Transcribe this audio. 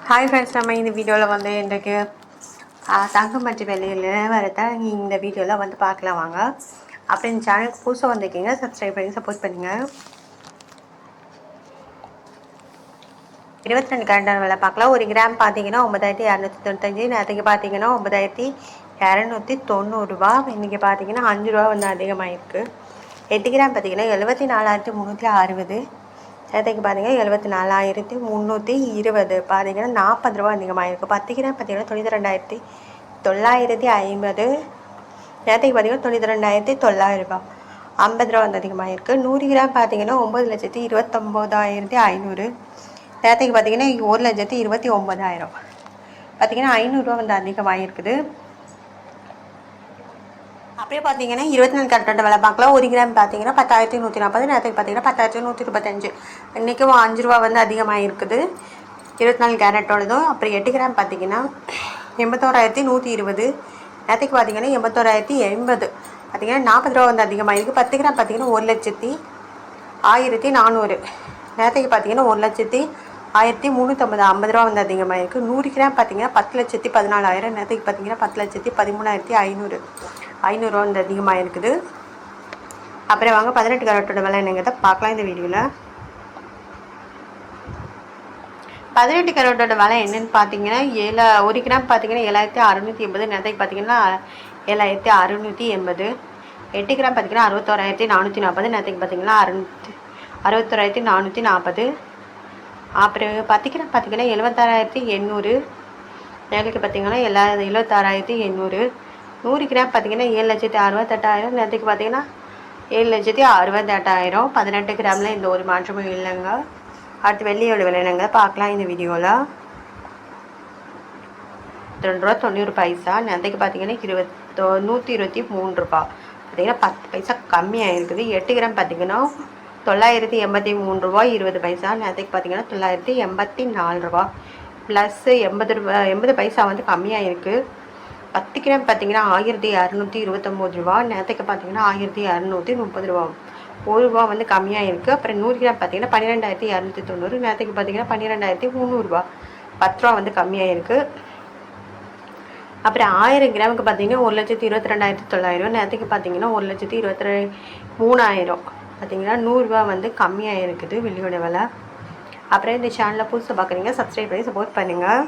Hi friends, நம்ம இந்த வீடியோவில் வந்து இன்றைக்கு தங்கம் மற்றும் வெள்ளியில் வரத இந்த வீடியோவில் வந்து பார்க்கலாம் வாங்க. அப்படி இந்த சேனலுக்கு புதுசாக வந்திருக்கீங்க, சப்ஸ்கிரைப் பண்ணி சப்போர்ட் பண்ணுங்கள். 22 கேரட் விலை பார்க்கலாம். 1 கிராம் பார்த்தீங்கன்னா 9295, நேற்றுக்கு பார்த்தீங்கன்னா 9290 ரூபா. இன்றைக்கி பார்த்தீங்கன்னா 5 ரூபா வந்து அதிகமாகிருக்கு. 8 கிராம் பார்த்தீங்கன்னா 74,360. நேற்றுக்கு பார்த்தீங்கன்னா 74,320. பார்த்தீங்கன்னா 40 ரூபா அதிகமாகிருக்கு. 10 கிராம் பார்த்தீங்கன்னா 92,950. நேற்றுக்கு பார்த்தீங்கன்னா 92,900 ரூபா, 50 ரூபா வந்து அதிகமாகிருக்கு. 100 கிராம் பார்த்தீங்கன்னா 9,29,500. நேற்றுக்கு பார்த்தீங்கன்னா 1,29,000. பார்த்தீங்கன்னா 500 வந்து அதிகமாகிருக்குது. அப்படியே பார்த்தீங்கன்னா 24 கேரட் விலை பார்க்கலாம். 1 கிராம் பார்த்தீங்கன்னா 10,140. நேற்றுக்கு பார்த்தீங்கன்னா 10,125. இன்றைக்கும் 5 ரூபா வந்து அதிகமாக இருக்குது 24 கேரட்டோடதும். அப்புறம் 8 கிராம் பார்த்தீங்கன்னா 81,120. நேற்றுக்கு பார்த்தீங்கன்னா 81,080. பார்த்தீங்கன்னா 40 ரூபா வந்து அதிகமாக இருக்குது. 10 கிராம் பார்த்தீங்கன்னா 1,01,400. நேற்றுக்கு பார்த்தீங்கன்னா 1,01,350, 50 ரூபா வந்து அதிகமாக இருக்குது. 100 கிராம் பார்த்தீங்கன்னா 10,14,000. நேற்றுக்கு பார்த்தீங்கன்னா 10,13,500, 500 ரூபா வந்து அதிகமாக இருக்குது. அப்புறம் வாங்க 18 கேரட்டோட விலை என்னங்கிறத பார்க்கலாம் இந்த வீடியோவில். 18 கேரட்டோட விலை என்னென்னு பார்த்தீங்கன்னா 1 கிராம் பார்த்தீங்கன்னா 7,680. நேற்றுக்கு பார்த்தீங்கன்னா 7,680. 8 கிராம் பார்த்தீங்கன்னா 61,440. நேற்றுக்கு பார்த்தீங்கன்னா 61,440. அப்புறம் 10 கிராம் பார்த்தீங்கன்னா 76,800. நேற்றுக்கு பார்த்தீங்கன்னா 76,800. 100 கிராம் பார்த்தீங்கன்னா 7,68,000. நேற்றுக்கு பார்த்தீங்கன்னா 7,68,000. 18 கிராமில் இந்த ஒரு மாற்றமும் இல்லைங்க. அடுத்து வெள்ளியோட விலை என்னங்க பார்க்கலாம் இந்த வீடியோவில். 2.90 ரூபா. நேற்றுக்கு பார்த்தீங்கன்னா 123 ரூபா. பார்த்தீங்கன்னா 10 பைசா கம்மியாக இருக்குது. 8 கிராம் பார்த்தீங்கன்னா 983 ரூபா 20 பைசா. நேற்றுக்கு பார்த்தீங்கன்னா 984 ரூபா ப்ளஸ் 80 பைசா வந்து கம்மியாக இருக்குது. 10 கிராம் பார்த்தீங்கன்னா 1,229 ரூபா. நேற்றுக்கு பார்த்தீங்கன்னா 1,230 ரூபா, 1 ரூபா வந்து கம்மியாக இருக்குது. அப்புறம் 100 கிராம் பார்த்தீங்கன்னா 12,290. நேற்றுக்கு பார்த்தீங்கன்னா 12,300 ரூபா, 10 ரூபா வந்து கம்மியாக இருக்குது. அப்புறம் 1000 கிராமுக்கு பார்த்தீங்கன்னா 1,22,900. நேற்றுக்கு பார்த்தீங்கன்னா 1,23,000. பார்த்தீங்கன்னா 100 ரூபா வந்து கம்மியாக இருக்குது வெள்ளியோட விலை. அப்புறம் இந்த சேனலில் புதுசாக பார்க்குறீங்க, சப்ஸ்கிரைப் பண்ணி சப்போர்ட் பண்ணுங்கள்.